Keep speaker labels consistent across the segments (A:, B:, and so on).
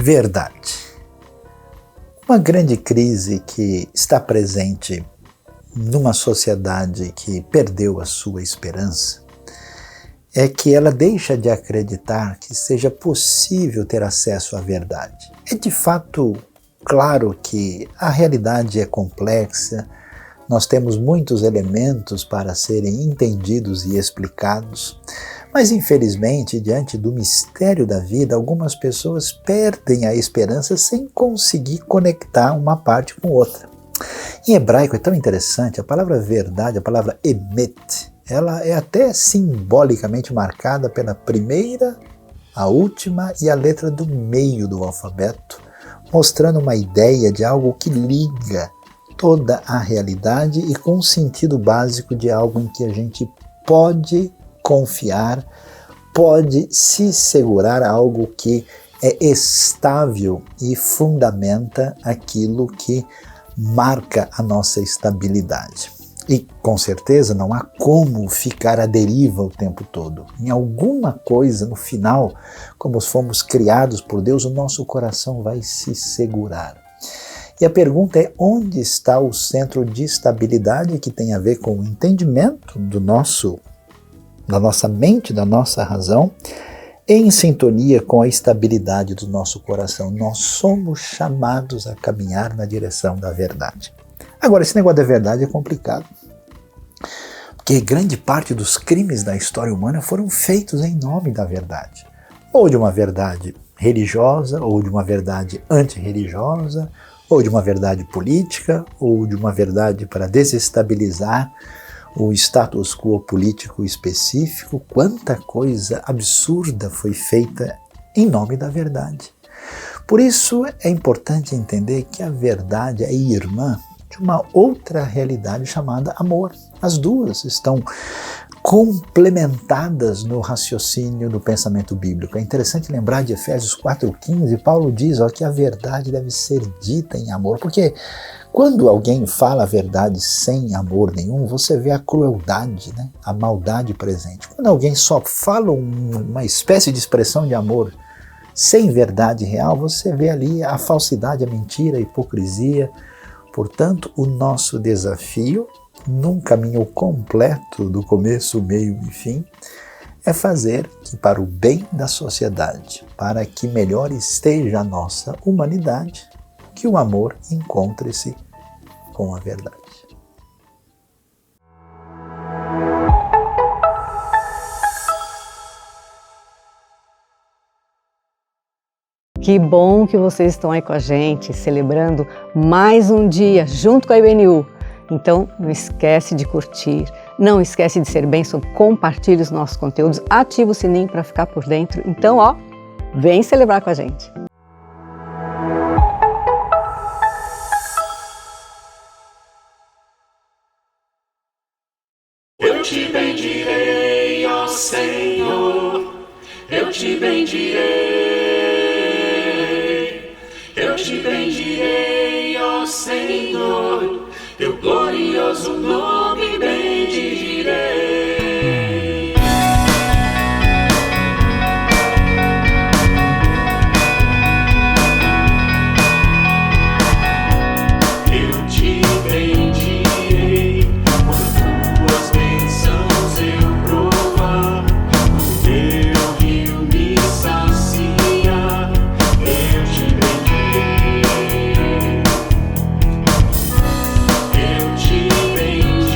A: Verdade. Uma grande crise que está presente numa sociedade que perdeu a sua esperança é que ela deixa de acreditar que seja possível ter acesso à verdade. É de fato claro que a realidade é complexa, nós temos muitos elementos para serem entendidos e explicados, mas infelizmente, diante do mistério da vida, algumas pessoas perdem a esperança sem conseguir conectar uma parte com outra. Em hebraico é tão interessante, a palavra verdade, a palavra emet, ela é até simbolicamente marcada pela primeira, a última e a letra do meio do alfabeto, mostrando uma ideia de algo que liga toda a realidade e com um sentido básico de algo em que a gente pode confiar, pode se segurar a algo que é estável e fundamenta aquilo que marca a nossa estabilidade. E com certeza não há como ficar à deriva o tempo todo. Em alguma coisa, no final, como fomos criados por Deus, o nosso coração vai se segurar. E a pergunta é: onde está o centro de estabilidade que tem a ver com o entendimento da nossa mente, da nossa razão, em sintonia com a estabilidade do nosso coração? Nós somos chamados a caminhar na direção da verdade. Agora, esse negócio da verdade é complicado, porque grande parte dos crimes da história humana foram feitos em nome da verdade, ou de uma verdade religiosa, ou de uma verdade antirreligiosa, ou de uma verdade política, ou de uma verdade para desestabilizar o status quo político específico. Quanta coisa absurda foi feita em nome da verdade. Por isso é importante entender que a verdade é irmã de uma outra realidade chamada amor. As duas estão complementadas no raciocínio do pensamento bíblico. É interessante lembrar de Efésios 4,15, Paulo diz que a verdade deve ser dita em amor, porque quando alguém fala a verdade sem amor nenhum, você vê a crueldade, né? A maldade presente. Quando alguém só fala uma espécie de expressão de amor sem verdade real, você vê ali a falsidade, a mentira, a hipocrisia. Portanto, o nosso desafio, num caminho completo do começo, meio e fim, é fazer que, para o bem da sociedade, para que melhor esteja a nossa humanidade, que o amor encontre-se com a verdade.
B: Que bom que vocês estão aí com a gente, celebrando mais um dia junto com a IBNU. Então, não esquece de curtir, não esquece de ser bênção, compartilhe os nossos conteúdos, ativa o sininho para ficar por dentro. Então, vem celebrar com a gente.
C: Eu te bendirei, ó Senhor, eu te bendirei. Eu te bendirei, ó Senhor, teu glorioso nome bendirei. Eu te bendirei, por tuas bênçãos eu provar, o teu rio me saciar. Eu te bendirei, eu te bendirei.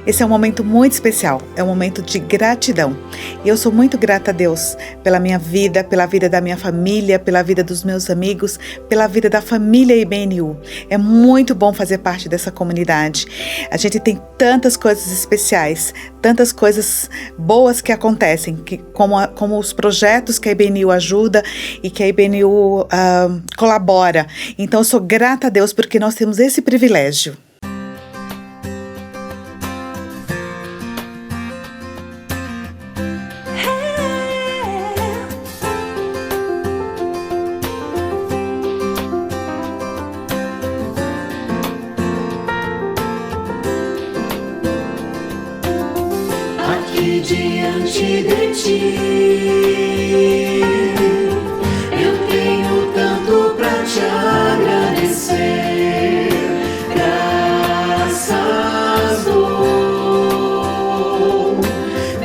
D: Esse é um momento muito especial, é um momento de gratidão. E eu sou muito grata a Deus pela minha vida, pela vida da minha família, pela vida dos meus amigos, pela vida da família IBNU. É muito bom fazer parte dessa comunidade. A gente tem tantas coisas especiais, tantas coisas boas que acontecem, como os projetos que a IBNU ajuda e que a IBNU colabora. Então eu sou grata a Deus porque nós temos esse privilégio.
C: Aqui diante de ti, eu tenho tanto pra te agradecer. Graças dou,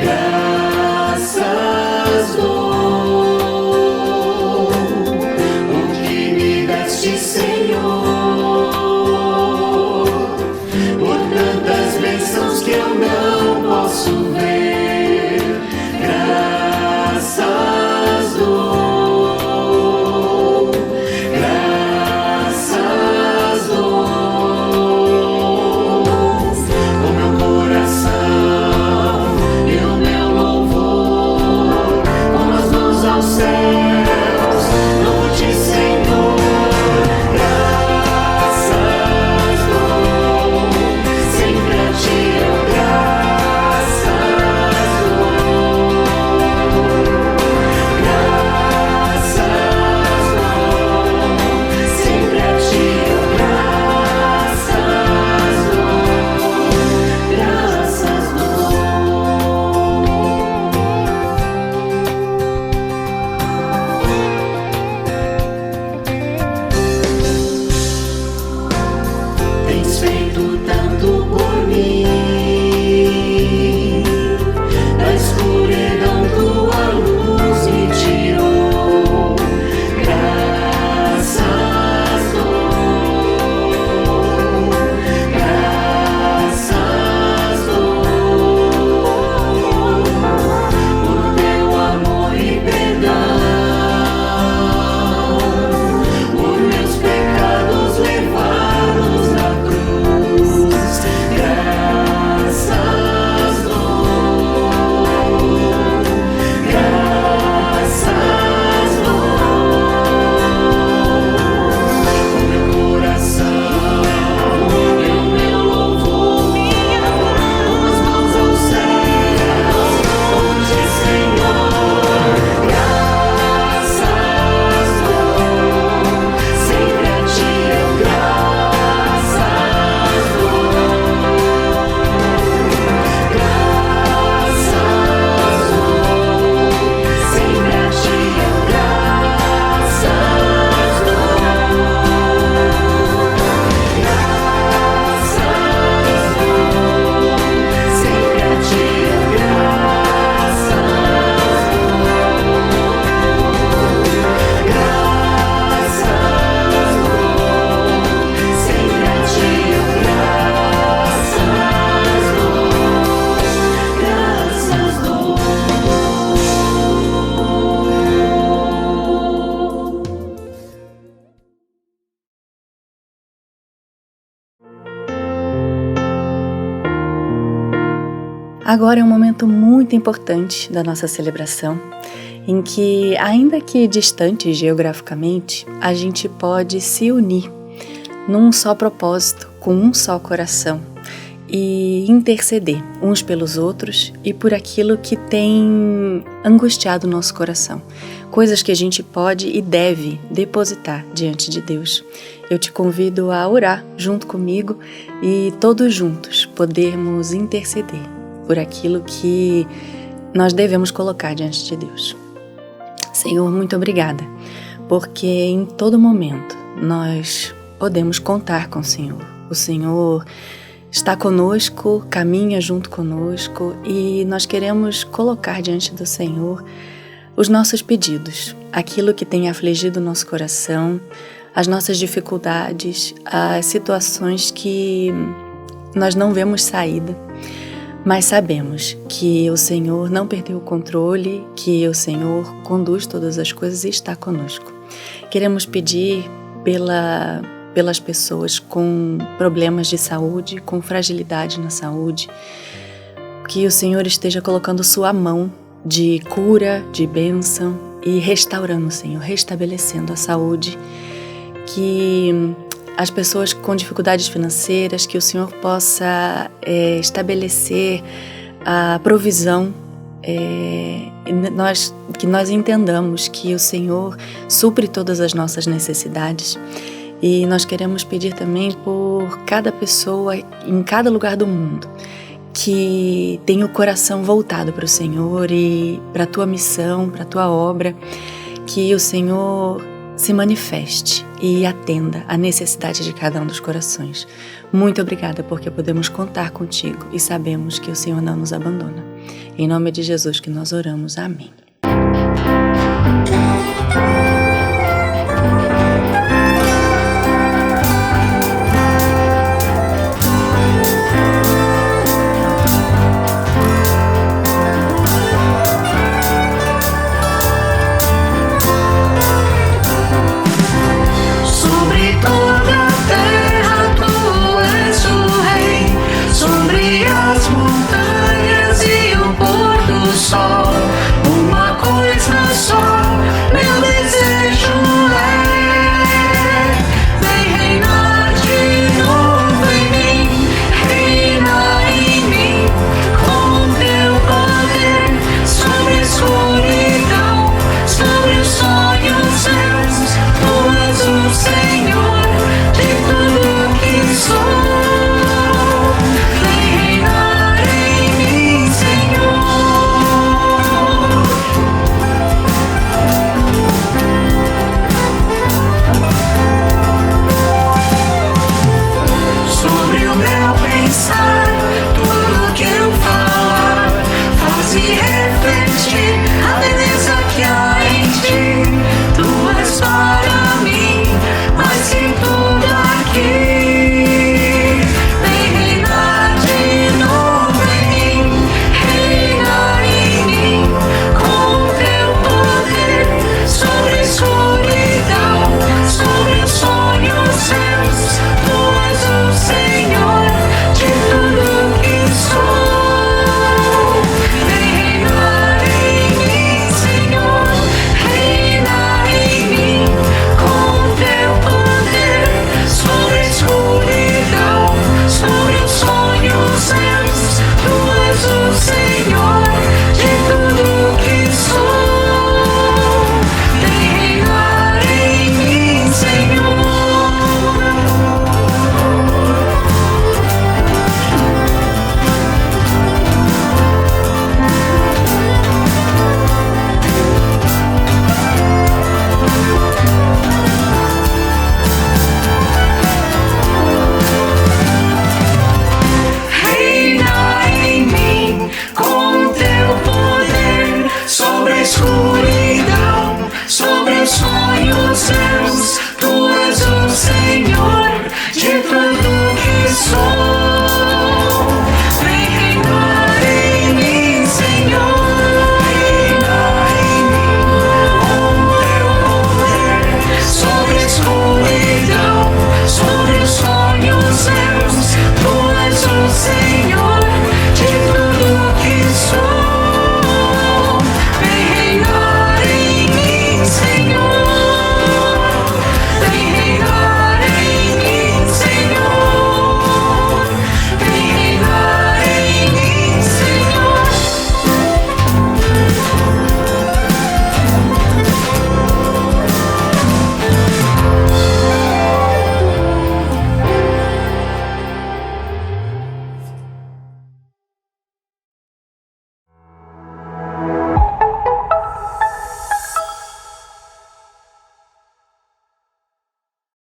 C: graças dou, o que me deste, Senhor, por tantas bênçãos que eu não posso ver. Graças dou, graças dou, o meu coração e o meu louvor, com as mãos aos céus, louvo-te, Senhor. Graças dou, sempre a ti eu tens feito tanto por mim, da escuridão tua luz me tirou. Graças dou, graças dou, por teu amor e perdão, por meus pecados levados na cruz. Graças dou, graças dou, o meu coração e o meu louvor, com as mãos aos céus, louvo-te, Senhor. Graças dou, sempre a ti eu graças dou. Graças dou, sempre a ti eu graças dou. Graças dou, sempre a ti eu graças dou. Graças dou, sempre a ti eu graças dou.
E: Agora é um momento muito importante da nossa celebração, em que, ainda que distantes geograficamente, a gente pode se unir num só propósito, com um só coração, e interceder uns pelos outros e por aquilo que tem angustiado o nosso coração, coisas que a gente pode e deve depositar diante de Deus. Eu te convido a orar junto comigo e todos juntos podermos interceder por aquilo que nós devemos colocar diante de Deus. Senhor, muito obrigada, porque em todo momento nós podemos contar com o Senhor. O Senhor está conosco, caminha junto conosco e nós queremos colocar diante do Senhor os nossos pedidos, aquilo que tem afligido o nosso coração, as nossas dificuldades, as situações que nós não vemos saída. mas sabemos que o Senhor não perdeu o controle, que o Senhor conduz todas as coisas e está conosco. Queremos pedir pelas pessoas com problemas de saúde, com fragilidade na saúde, que o Senhor esteja colocando sua mão de cura, de bênção e restaurando, Senhor, restabelecendo a saúde, que as pessoas com dificuldades financeiras, que o Senhor possa estabelecer a provisão, que nós entendamos que o Senhor supre todas as nossas necessidades. E nós queremos pedir também por cada pessoa em cada lugar do mundo que tem o coração voltado para o Senhor e para a Tua missão, para a Tua obra, que o Senhor se manifeste e atenda à necessidade de cada um dos corações. Muito obrigada porque podemos contar contigo e sabemos que o Senhor não nos abandona. Em nome de Jesus que nós oramos. Amém.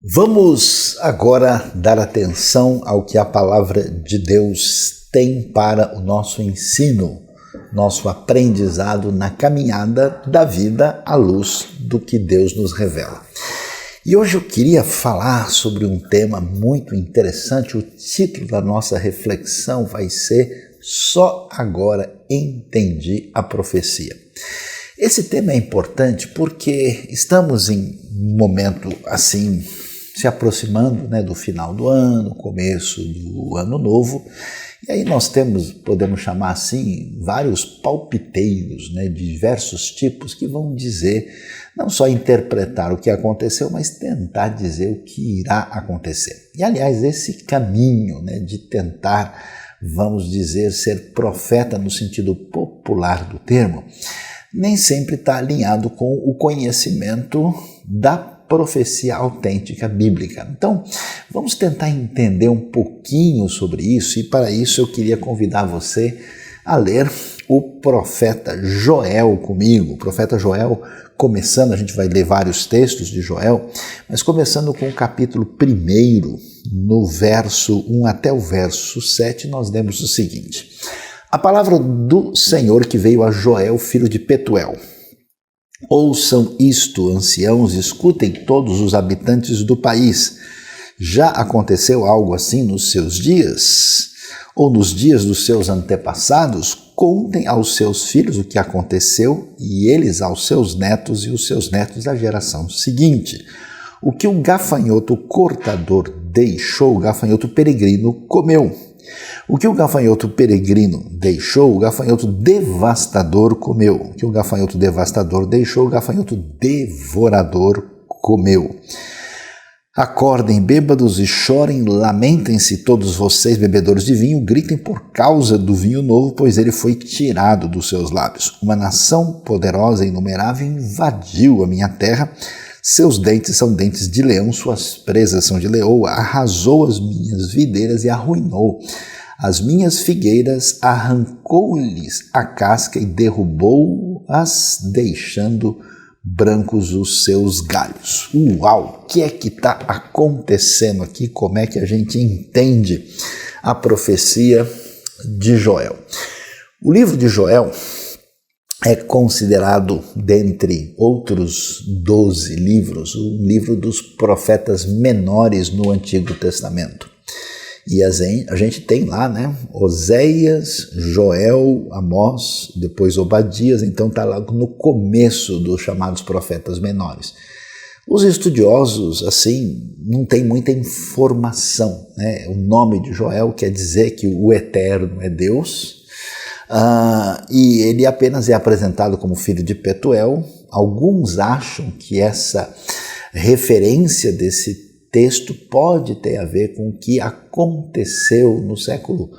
A: Vamos agora dar atenção ao que a palavra de Deus tem para o nosso ensino, nosso aprendizado na caminhada da vida à luz do que Deus nos revela. E hoje eu queria falar sobre um tema muito interessante. O título da nossa reflexão vai ser Só agora entendi a profecia. Esse tema é importante porque estamos em um momento assim, se aproximando, né, do final do ano, começo do ano novo, e aí nós podemos chamar assim, vários palpiteiros, né, de diversos tipos que vão dizer, não só interpretar o que aconteceu, mas tentar dizer o que irá acontecer. E aliás, esse caminho, né, de tentar, vamos dizer, ser profeta no sentido popular do termo, nem sempre está alinhado com o conhecimento da profecia autêntica bíblica. Então, vamos tentar entender um pouquinho sobre isso, e para isso eu queria convidar você a ler o profeta Joel comigo. O profeta Joel, começando, a gente vai ler vários textos de Joel, mas começando com o capítulo 1, no verso 1 até o verso 7, nós lemos o seguinte: a palavra do Senhor que veio a Joel, filho de Petuel. Ouçam isto, anciãos, escutem todos os habitantes do país. Já aconteceu algo assim nos seus dias? Ou nos dias dos seus antepassados? Contem aos seus filhos o que aconteceu, e eles aos seus netos, e os seus netos à geração seguinte. O que o gafanhoto cortador deixou, o gafanhoto peregrino comeu. O que o gafanhoto peregrino deixou, o gafanhoto devastador comeu. O que o gafanhoto devastador deixou, o gafanhoto devorador comeu. Acordem, bêbados, e chorem, lamentem-se todos vocês, bebedores de vinho, gritem por causa do vinho novo, pois ele foi tirado dos seus lábios. Uma nação poderosa e inumerável invadiu a minha terra. Seus dentes são dentes de leão, suas presas são de leoa, arrasou as minhas videiras e arruinou as minhas figueiras, arrancou-lhes a casca e derrubou-as, deixando brancos os seus galhos. Uau! O que é que está acontecendo aqui? Como é que a gente entende a profecia de Joel? O livro de Joel é considerado, dentre outros 12 livros, um livro dos profetas menores no Antigo Testamento. E a gente tem lá, né, Oséias, Joel, Amós, depois Obadias, então está lá no começo dos chamados profetas menores. Os estudiosos, assim, não têm muita informação, né? O nome de Joel quer dizer que o Eterno é Deus, e ele apenas é apresentado como filho de Petuel. Alguns acham que essa referência desse texto pode ter a ver com o que aconteceu no século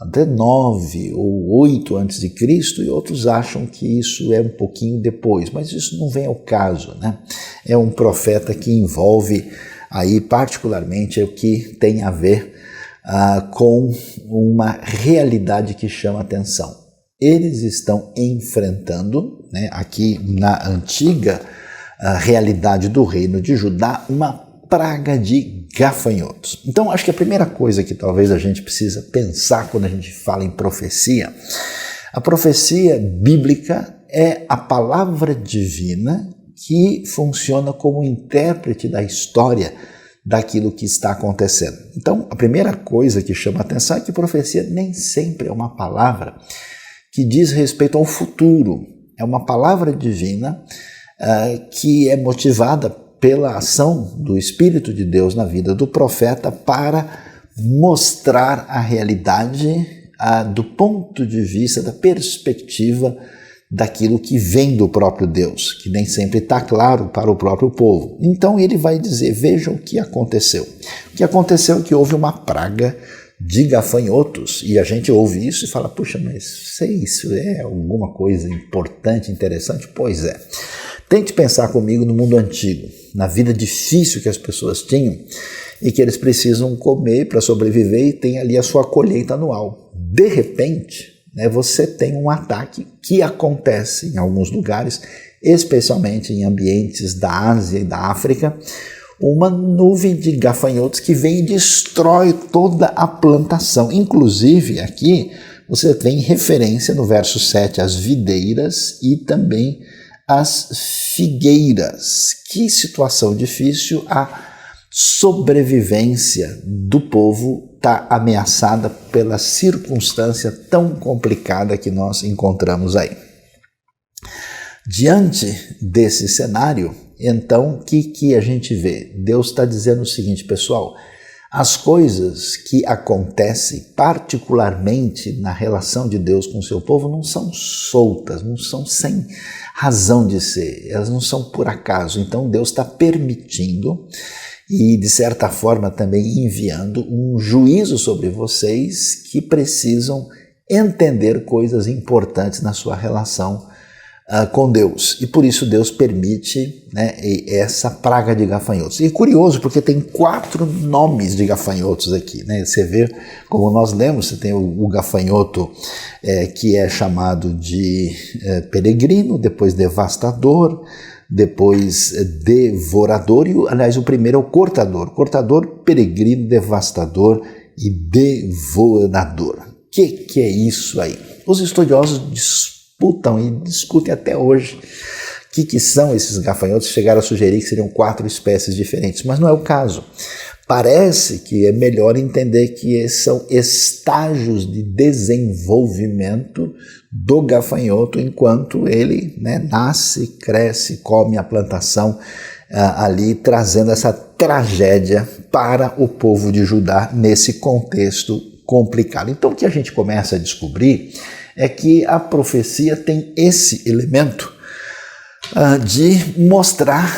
A: 9 ou 8 a.C., e outros acham que isso é um pouquinho depois, mas isso não vem ao caso, né? É um profeta que envolve aí particularmente o que tem a ver com uma realidade que chama atenção. Eles estão enfrentando, né, aqui na antiga realidade do reino de Judá, uma praga de gafanhotos. Então, acho que a primeira coisa que talvez a gente precisa pensar quando a gente fala em profecia, a profecia bíblica é a palavra divina que funciona como intérprete da história daquilo que está acontecendo. Então, a primeira coisa que chama a atenção é que profecia nem sempre é uma palavra que diz respeito ao futuro. É uma palavra divina que é motivada pela ação do Espírito de Deus na vida do profeta para mostrar a realidade do ponto de vista, da perspectiva daquilo que vem do próprio Deus, que nem sempre está claro para o próprio povo. Então ele vai dizer, veja o que aconteceu. O que aconteceu é que houve uma praga de gafanhotos, e a gente ouve isso e fala, puxa, mas isso é alguma coisa importante, interessante? Pois é. Tente pensar comigo no mundo antigo, na vida difícil que as pessoas tinham e que eles precisam comer para sobreviver e tem ali a sua colheita anual. De repente, né, você tem um ataque que acontece em alguns lugares, especialmente em ambientes da Ásia e da África, uma nuvem de gafanhotos que vem e destrói toda a plantação. Inclusive aqui você tem referência no verso 7 às videiras e também as figueiras. Que situação difícil a sobrevivência do povo está ameaçada pela circunstância tão complicada que nós encontramos aí. Diante desse cenário, então, o que a gente vê? Deus está dizendo o seguinte, pessoal, as coisas que acontecem particularmente na relação de Deus com o seu povo não são soltas, não são sem razão de ser, elas não são por acaso. Então Deus está permitindo e de certa forma também enviando um juízo sobre vocês que precisam entender coisas importantes na sua relação com Deus, e por isso Deus permite, né, essa praga de gafanhotos. E é curioso porque tem 4 nomes de gafanhotos aqui, né? Você vê, como nós lemos, você tem o gafanhoto que é chamado de peregrino, depois devastador, depois devorador, e aliás o primeiro é o cortador, peregrino, devastador e devorador. Que é isso aí? Os estudiosos disputam e discutem até hoje o que são esses gafanhotos. Chegaram a sugerir que seriam 4 espécies diferentes, mas não é o caso. Parece que é melhor entender que são estágios de desenvolvimento do gafanhoto enquanto ele, né, nasce, cresce, come a plantação ali, trazendo essa tragédia para o povo de Judá nesse contexto complicado. Então o que a gente começa a descobrir é que a profecia tem esse elemento de mostrar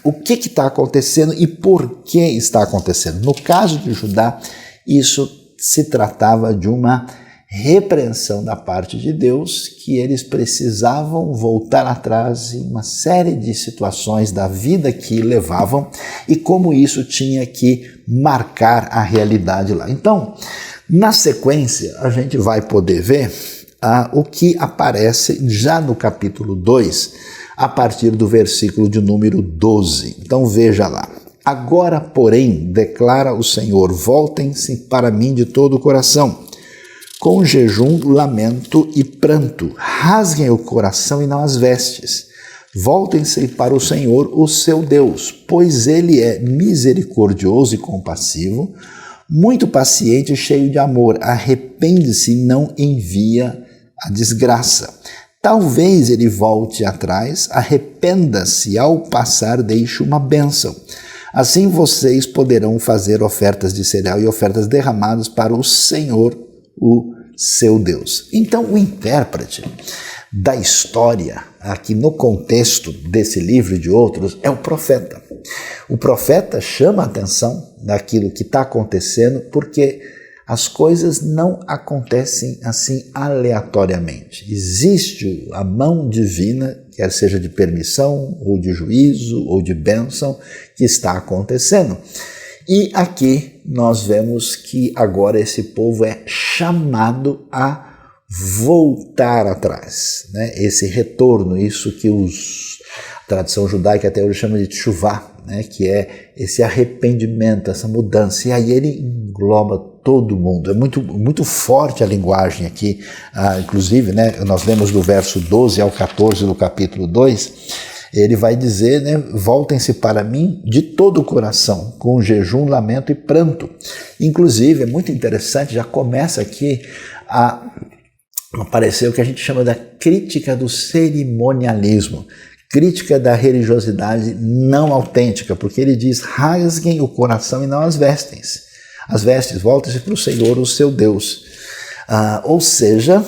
A: o que está acontecendo e por que está acontecendo. No caso de Judá, isso se tratava de uma repreensão da parte de Deus, que eles precisavam voltar atrás em uma série de situações da vida que levavam e como isso tinha que marcar a realidade lá. Então, na sequência, a gente vai poder ver o que aparece já no capítulo 2, a partir do versículo de número 12. Então veja lá. Agora, porém, declara o Senhor, voltem-se para mim de todo o coração, com jejum, lamento e pranto. Rasguem o coração e não as vestes. Voltem-se para o Senhor, o seu Deus, pois ele é misericordioso e compassivo, muito paciente e cheio de amor. Arrepende-se e não envia a desgraça. Talvez ele volte atrás, arrependa-se e ao passar deixe uma bênção. Assim vocês poderão fazer ofertas de cereal e ofertas derramadas para o Senhor, o seu Deus. Então o intérprete da história, aqui no contexto desse livro e de outros, é o profeta. O profeta chama a atenção daquilo que está acontecendo porque as coisas não acontecem assim aleatoriamente. Existe a mão divina, quer seja de permissão, ou de juízo, ou de bênção, que está acontecendo. E aqui nós vemos que agora esse povo é chamado a voltar atrás, né? Esse retorno, isso que a tradição judaica até hoje chama de teshuvá, né? Que é esse arrependimento, essa mudança. E aí ele engloba todo mundo. É muito forte a linguagem aqui, inclusive, né, nós lemos do verso 12 ao 14 do capítulo 2, ele vai dizer, né, voltem-se para mim de todo o coração, com jejum, lamento e pranto. Inclusive, é muito interessante, já começa aqui a aparecer o que a gente chama da crítica do cerimonialismo, crítica da religiosidade não autêntica, porque ele diz, rasguem o coração e não as vestes. As vestes, voltem-se para o Senhor, o seu Deus. Ou seja,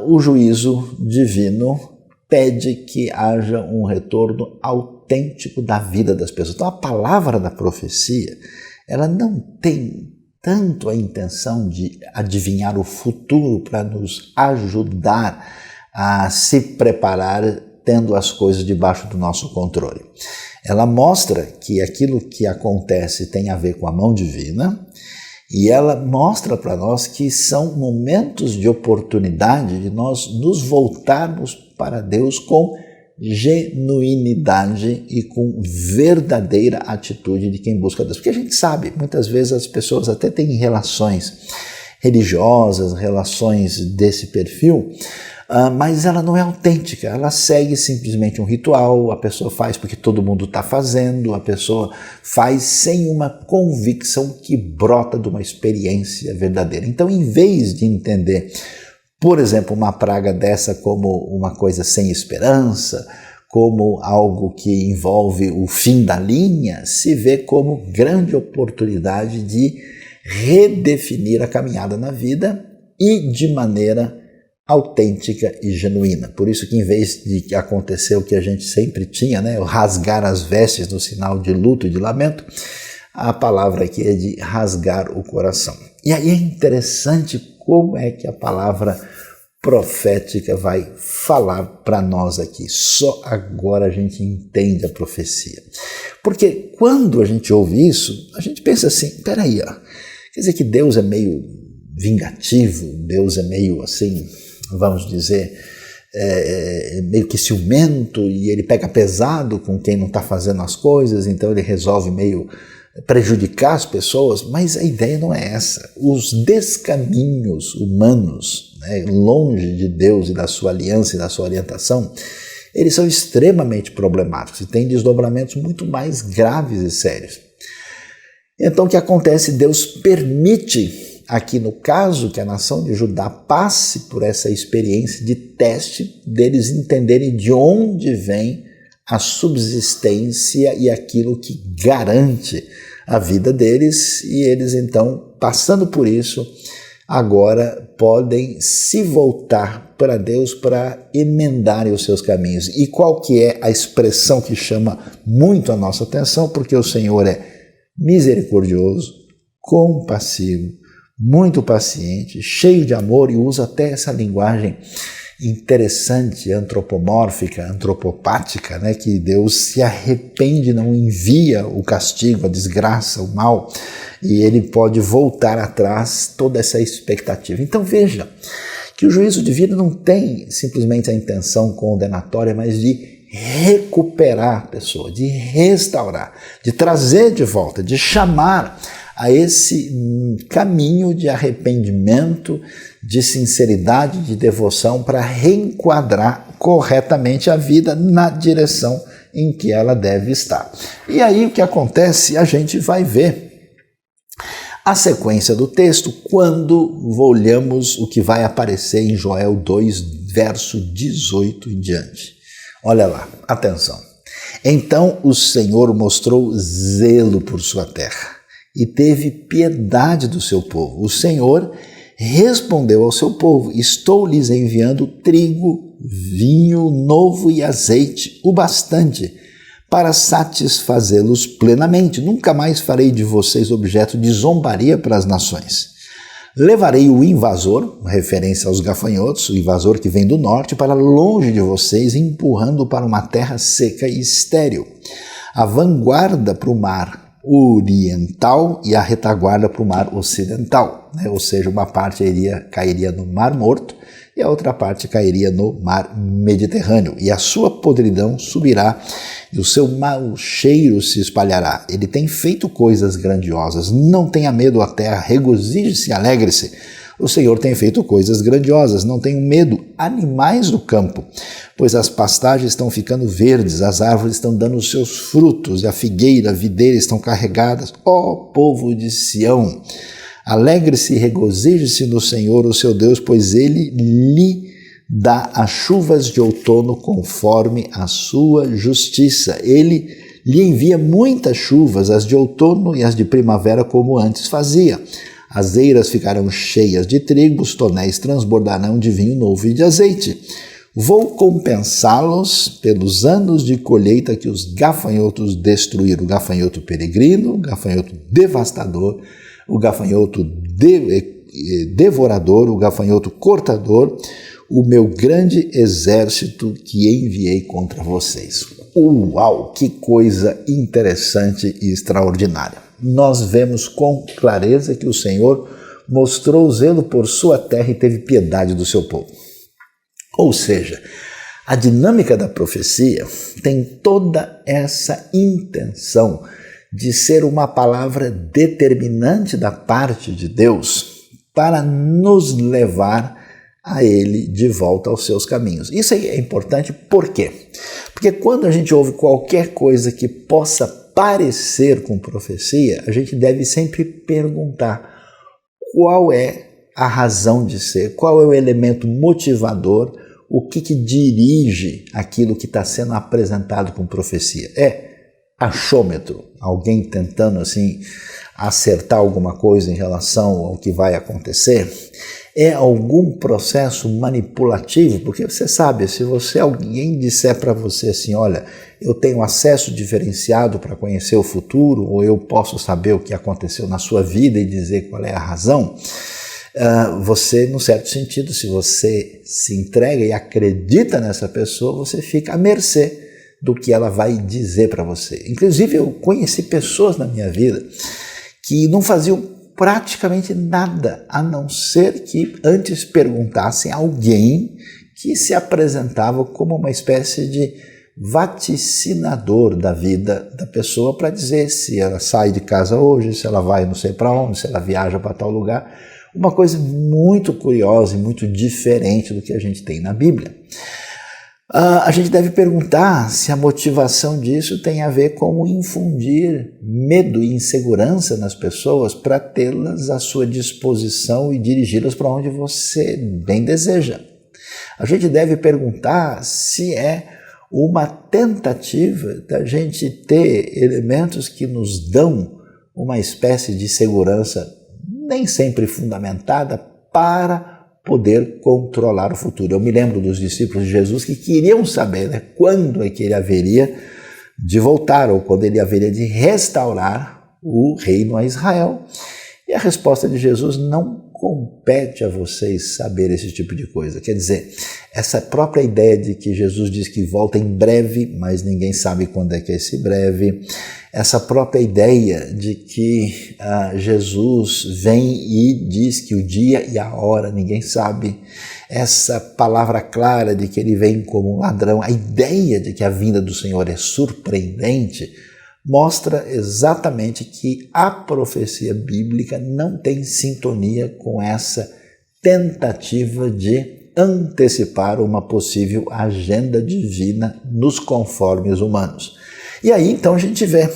A: o juízo divino pede que haja um retorno autêntico da vida das pessoas. Então a palavra da profecia, ela não tem tanto a intenção de adivinhar o futuro para nos ajudar a se preparar tendo as coisas debaixo do nosso controle. Ela mostra que aquilo que acontece tem a ver com a mão divina e ela mostra para nós que são momentos de oportunidade de nós nos voltarmos para Deus com genuinidade e com verdadeira atitude de quem busca Deus. Porque a gente sabe, muitas vezes as pessoas até têm relações religiosas, relações desse perfil, mas ela não é autêntica, ela segue simplesmente um ritual, a pessoa faz porque todo mundo está fazendo, a pessoa faz sem uma convicção que brota de uma experiência verdadeira. Então, em vez de entender, por exemplo, uma praga dessa como uma coisa sem esperança, como algo que envolve o fim da linha, se vê como grande oportunidade de redefinir a caminhada na vida e de maneira autêntica e genuína. Por isso que, em vez de acontecer o que a gente sempre tinha, né, o rasgar as vestes no sinal de luto e de lamento, a palavra aqui é de rasgar o coração. E aí é interessante como é que a palavra profética vai falar para nós aqui. Só agora a gente entende a profecia. Porque quando a gente ouve isso, a gente pensa assim, peraí, quer dizer que Deus é meio vingativo, Deus é meio assim, vamos dizer, meio que ciumento, e ele pega pesado com quem não está fazendo as coisas, então ele resolve meio prejudicar as pessoas, mas a ideia não é essa. Os descaminhos humanos, né, longe de Deus e da sua aliança e da sua orientação, eles são extremamente problemáticos e têm desdobramentos muito mais graves e sérios. Então o que acontece? Deus permite, aqui no caso, que a nação de Judá passe por essa experiência de teste deles entenderem de onde vem a subsistência e aquilo que garante a vida deles, e eles então, passando por isso, agora podem se voltar para Deus para emendarem os seus caminhos. E qual que é a expressão que chama muito a nossa atenção? Porque o Senhor é misericordioso, compassivo, muito paciente, cheio de amor, e usa até essa linguagem interessante, antropomórfica, antropopática, né, que Deus se arrepende, não envia o castigo, a desgraça, o mal, e ele pode voltar atrás toda essa expectativa. Então veja que o juízo divino não tem simplesmente a intenção condenatória, mas de recuperar a pessoa, de restaurar, de trazer de volta, de chamar a esse caminho de arrependimento, de sinceridade, de devoção, para reenquadrar corretamente a vida na direção em que ela deve estar. E aí o que acontece? A gente vai ver a sequência do texto quando olhamos o que vai aparecer em Joel 2, verso 18 em diante. Olha lá, atenção. Então o Senhor mostrou zelo por sua terra e teve piedade do seu povo. O Senhor respondeu ao seu povo: estou lhes enviando trigo, vinho novo e azeite, o bastante, para satisfazê-los plenamente. Nunca mais farei de vocês objeto de zombaria para as nações. Levarei o invasor, referência aos gafanhotos, o invasor que vem do norte, para longe de vocês, empurrando para uma terra seca e estéril. A vanguarda para o mar oriental e a retaguarda para o mar ocidental, né? Ou seja, uma parte cairia no Mar Morto e a outra parte cairia no Mar Mediterrâneo, e a sua podridão subirá e o seu mau cheiro se espalhará. Ele tem feito coisas grandiosas, não tenha medo a terra, regozije-se e alegre-se. O Senhor tem feito coisas grandiosas, não tenham medo, animais do campo, pois as pastagens estão ficando verdes, as árvores estão dando os seus frutos, e a figueira, a videira estão carregadas. Ó povo de Sião, alegre-se e regozije-se no Senhor, o seu Deus, pois ele lhe dá as chuvas de outono conforme a sua justiça. Ele lhe envia muitas chuvas, as de outono e as de primavera, como antes fazia. As eiras ficarão cheias de trigo, os tonéis transbordarão de vinho novo e de azeite. Vou compensá-los pelos anos de colheita que os gafanhotos destruíram. O gafanhoto peregrino, o gafanhoto devastador, o gafanhoto devorador, o gafanhoto cortador, o meu grande exército que enviei contra vocês. Uau, que coisa interessante e extraordinária. Nós vemos com clareza que o Senhor mostrou zelo por sua terra e teve piedade do seu povo. Ou seja, a dinâmica da profecia tem toda essa intenção de ser uma palavra determinante da parte de Deus para nos levar a ele de volta aos seus caminhos. Isso é importante por quê? Porque quando a gente ouve qualquer coisa que possa parecer com profecia, a gente deve sempre perguntar qual é a razão de ser, qual é o elemento motivador, o que dirige aquilo que está sendo apresentado com profecia. É achômetro, alguém tentando assim acertar alguma coisa em relação ao que vai acontecer? É algum processo manipulativo? Porque você sabe, se alguém disser para você assim, olha, eu tenho acesso diferenciado para conhecer o futuro, ou eu posso saber o que aconteceu na sua vida e dizer qual é a razão, você, num certo sentido, se você se entrega e acredita nessa pessoa, você fica à mercê do que ela vai dizer para você. Inclusive, eu conheci pessoas na minha vida que não faziam praticamente nada, a não ser que antes perguntassem a alguém que se apresentava como uma espécie de vaticinador da vida da pessoa para dizer se ela sai de casa hoje, se ela vai não sei para onde, se ela viaja para tal lugar. Uma coisa muito curiosa e muito diferente do que a gente tem na Bíblia. A gente deve perguntar se a motivação disso tem a ver com infundir medo e insegurança nas pessoas para tê-las à sua disposição e dirigi-las para onde você bem deseja. A gente deve perguntar se é uma tentativa da gente ter elementos que nos dão uma espécie de segurança, nem sempre fundamentada, para poder controlar o futuro. Eu me lembro dos discípulos de Jesus que queriam saber quando é que ele haveria de voltar, ou quando ele haveria de restaurar o reino a Israel. E a resposta de Jesus: não compete a vocês saber esse tipo de coisa. Quer dizer, essa própria ideia de que Jesus diz que volta em breve, mas ninguém sabe quando é que é esse breve, essa própria ideia de que Jesus vem e diz que o dia e a hora ninguém sabe, essa palavra clara de que ele vem como um ladrão, a ideia de que a vinda do Senhor é surpreendente, mostra exatamente que a profecia bíblica não tem sintonia com essa tentativa de antecipar uma possível agenda divina nos conformes humanos. E aí então a gente vê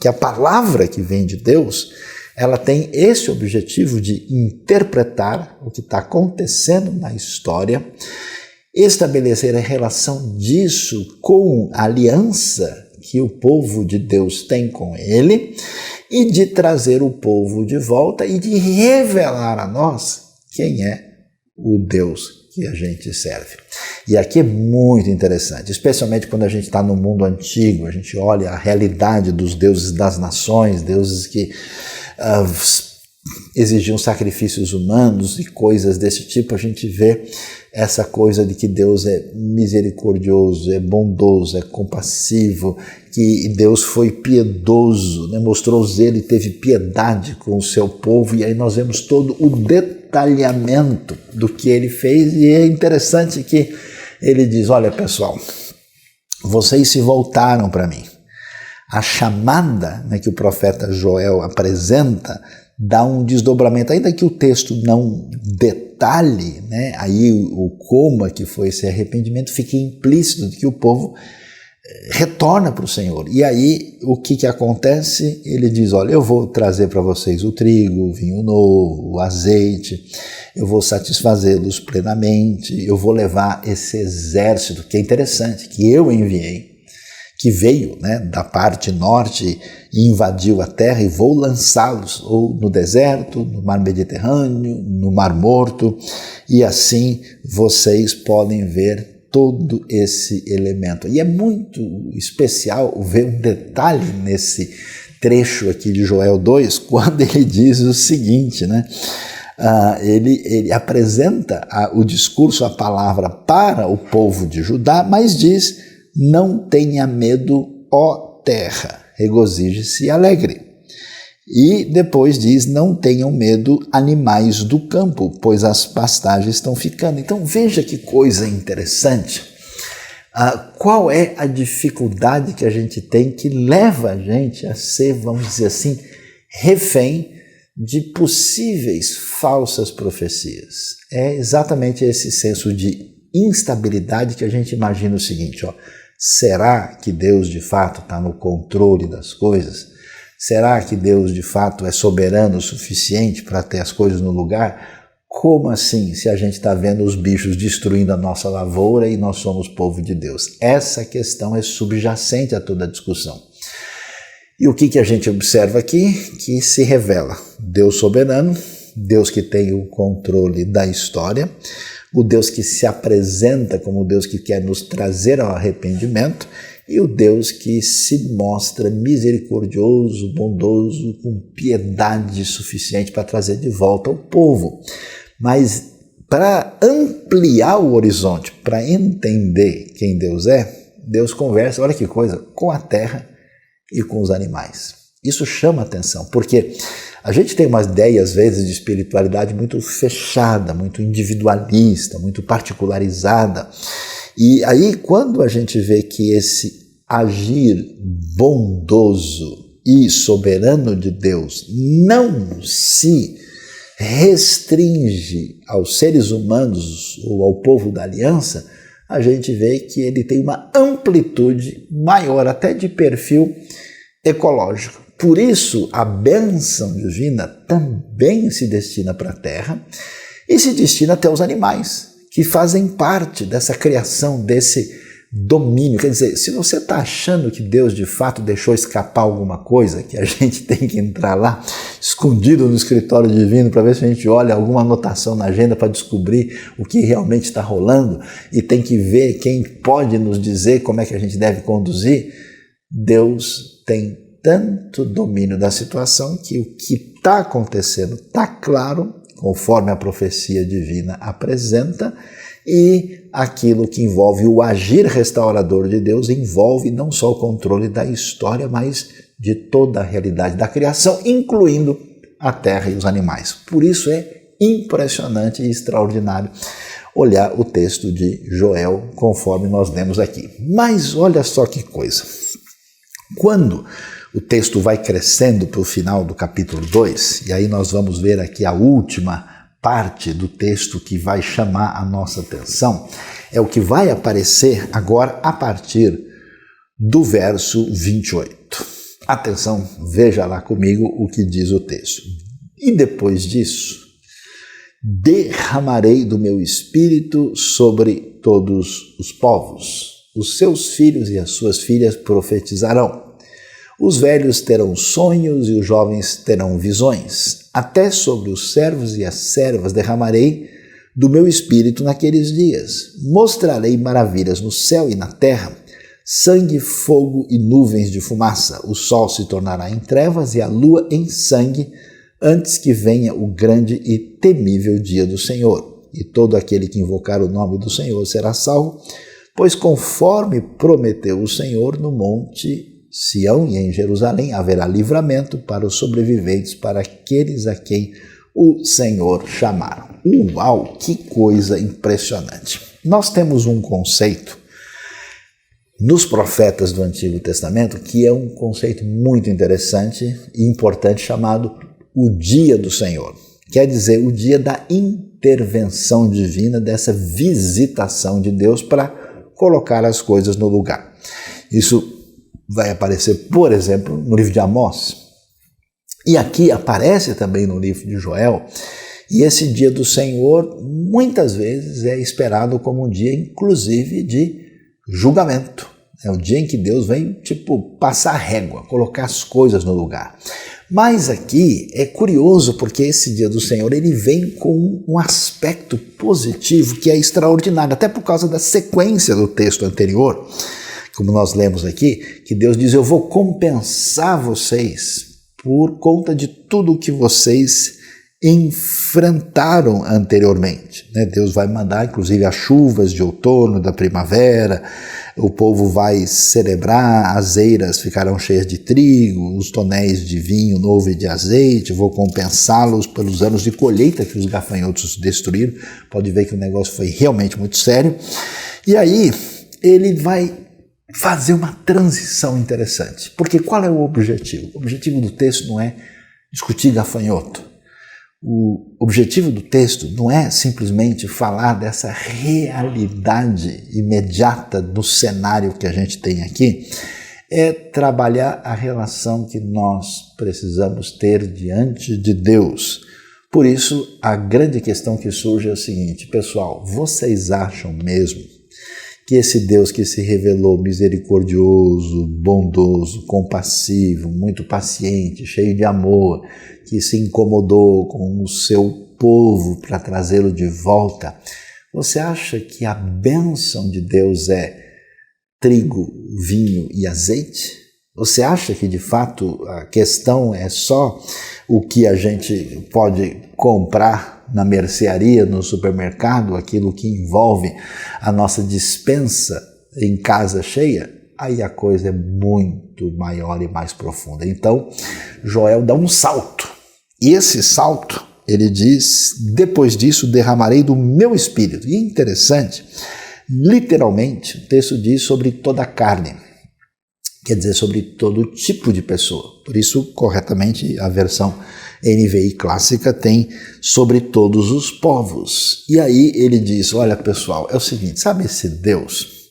A: que a palavra que vem de Deus, ela tem esse objetivo de interpretar o que está acontecendo na história, estabelecer a relação disso com a aliança que o povo de Deus tem com ele e de trazer o povo de volta e de revelar a nós quem é o Deus que a gente serve. E aqui é muito interessante, especialmente quando a gente está no mundo antigo, a gente olha a realidade dos deuses das nações, deuses que exigiam sacrifícios humanos e coisas desse tipo. A gente vê essa coisa de que Deus é misericordioso, é bondoso, é compassivo, que Deus foi piedoso, né? Mostrou zelo e teve piedade com o seu povo, e aí nós vemos todo o detalhamento do que ele fez. E é interessante que ele diz: olha pessoal, vocês se voltaram para mim. A chamada, né, que o profeta Joel apresenta dá um desdobramento, ainda que o texto não detalhe, né, aí o como é que foi esse arrependimento, fica implícito de que o povo retorna para o Senhor. E aí o que acontece? Ele diz: olha, eu vou trazer para vocês o trigo, o vinho novo, o azeite, eu vou satisfazê-los plenamente, eu vou levar esse exército, que é interessante, que eu enviei, que veio, né, da parte norte e invadiu a terra, e vou lançá-los ou no deserto, no mar Mediterrâneo, no mar Morto, e assim vocês podem ver todo esse elemento. E é muito especial ver um detalhe nesse trecho aqui de Joel 2, quando ele diz o seguinte, né? Ele apresenta o discurso, a palavra para o povo de Judá, mas diz: não tenha medo, ó terra, regozije-se e alegre. E depois diz: não tenham medo, animais do campo, pois as pastagens estão ficando. Então veja que coisa interessante. Qual é a dificuldade que a gente tem que leva a gente a ser, vamos dizer assim, refém de possíveis falsas profecias. É exatamente esse senso de instabilidade que a gente imagina o seguinte, será que Deus de fato está no controle das coisas? Será que Deus de fato é soberano o suficiente para ter as coisas no lugar? Como assim, se a gente está vendo os bichos destruindo a nossa lavoura e nós somos povo de Deus? Essa questão é subjacente a toda a discussão. E o que a gente observa aqui? Que se revela Deus soberano, Deus que tem o controle da história, o Deus que se apresenta como o Deus que quer nos trazer ao arrependimento e o Deus que se mostra misericordioso, bondoso, com piedade suficiente para trazer de volta o povo. Mas para ampliar o horizonte, para entender quem Deus é, Deus conversa, olha que coisa, com a terra e com os animais. Isso chama atenção, porque a gente tem uma ideia, às vezes, de espiritualidade muito fechada, muito individualista, muito particularizada. E aí, quando a gente vê que esse agir bondoso e soberano de Deus não se restringe aos seres humanos ou ao povo da aliança, a gente vê que ele tem uma amplitude maior, até de perfil ecológico. Por isso, a bênção divina também se destina para a terra e se destina até os animais, que fazem parte dessa criação, desse domínio. Quer dizer, se você está achando que Deus de fato deixou escapar alguma coisa, que a gente tem que entrar lá, escondido no escritório divino, para ver se a gente olha alguma anotação na agenda para descobrir o que realmente está rolando, e tem que ver quem pode nos dizer como é que a gente deve conduzir, Deus tem tanto domínio da situação que o que está acontecendo está claro, conforme a profecia divina apresenta, e aquilo que envolve o agir restaurador de Deus envolve não só o controle da história, mas de toda a realidade da criação, incluindo a terra e os animais. Por isso é impressionante e extraordinário olhar o texto de Joel conforme nós lemos aqui. Mas olha só que coisa. Quando o texto vai crescendo para o final do capítulo 2, e aí nós vamos ver aqui a última parte do texto que vai chamar a nossa atenção, é o que vai aparecer agora a partir do verso 28. Atenção, veja lá comigo o que diz o texto. E depois disso, derramarei do meu espírito sobre todos os povos. Os seus filhos e as suas filhas profetizarão. Os velhos terão sonhos e os jovens terão visões. Até sobre os servos e as servas derramarei do meu espírito naqueles dias. Mostrarei maravilhas no céu e na terra, sangue, fogo e nuvens de fumaça. O sol se tornará em trevas e a lua em sangue, antes que venha o grande e temível dia do Senhor. E todo aquele que invocar o nome do Senhor será salvo, pois conforme prometeu o Senhor no monte Sião e em Jerusalém haverá livramento para os sobreviventes, para aqueles a quem o Senhor chamar. Uau, que coisa impressionante! Nós temos um conceito nos profetas do Antigo Testamento que é um conceito muito interessante e importante chamado o dia do Senhor. Quer dizer, o dia da intervenção divina, dessa visitação de Deus para colocar as coisas no lugar. Isso vai aparecer, por exemplo, no livro de Amós. E aqui aparece também no livro de Joel. E esse dia do Senhor, muitas vezes, é esperado como um dia, inclusive, de julgamento. É o dia em que Deus vem, passar régua, colocar as coisas no lugar. Mas aqui é curioso, porque esse dia do Senhor, ele vem com um aspecto positivo que é extraordinário, até por causa da sequência do texto anterior. Como nós lemos aqui, que Deus diz, eu vou compensar vocês por conta de tudo que vocês enfrentaram anteriormente. Deus vai mandar, inclusive, as chuvas de outono, da primavera, o povo vai celebrar, as eiras ficarão cheias de trigo, os tonéis de vinho novo e de azeite, vou compensá-los pelos anos de colheita que os gafanhotos destruíram. Pode ver que o negócio foi realmente muito sério. E aí, ele vai fazer uma transição interessante. Porque qual é o objetivo? O objetivo do texto não é discutir gafanhoto. O objetivo do texto não é simplesmente falar dessa realidade imediata do cenário que a gente tem aqui, é trabalhar a relação que nós precisamos ter diante de Deus. Por isso, a grande questão que surge é o seguinte: pessoal, vocês acham mesmo que esse Deus que se revelou misericordioso, bondoso, compassivo, muito paciente, cheio de amor, que se incomodou com o seu povo para trazê-lo de volta, você acha que a bênção de Deus é trigo, vinho e azeite? Você acha que de fato a questão é só o que a gente pode comprar na mercearia, no supermercado, aquilo que envolve a nossa despensa em casa cheia? Aí a coisa é muito maior e mais profunda. Então, Joel dá um salto. E esse salto, ele diz: depois disso derramarei do meu espírito. E é interessante, literalmente, o texto diz sobre toda a carne. Quer dizer, sobre todo tipo de pessoa. Por isso, corretamente, a versão NVI clássica tem sobre todos os povos. E aí ele diz: olha pessoal, é o seguinte, sabe esse Deus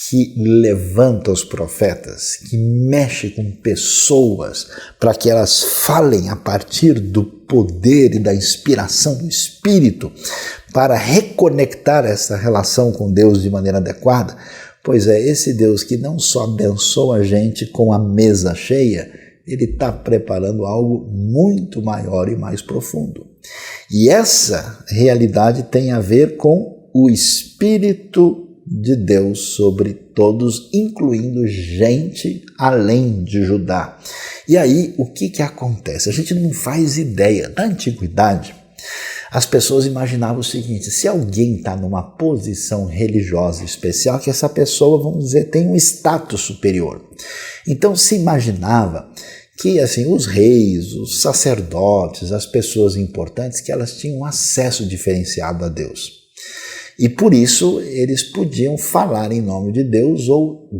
A: que levanta os profetas, que mexe com pessoas para que elas falem a partir do poder e da inspiração do Espírito para reconectar essa relação com Deus de maneira adequada? Pois é, esse Deus que não só abençoa a gente com a mesa cheia, ele está preparando algo muito maior e mais profundo. E essa realidade tem a ver com o Espírito de Deus sobre todos, incluindo gente além de Judá. E aí, o que acontece? A gente não faz ideia. Na antiguidade, as pessoas imaginavam o seguinte: se alguém está numa posição religiosa especial, que essa pessoa, vamos dizer, tem um status superior. Então se imaginava que assim, os reis, os sacerdotes, as pessoas importantes, que elas tinham um acesso diferenciado a Deus. E por isso eles podiam falar em nome de Deus ou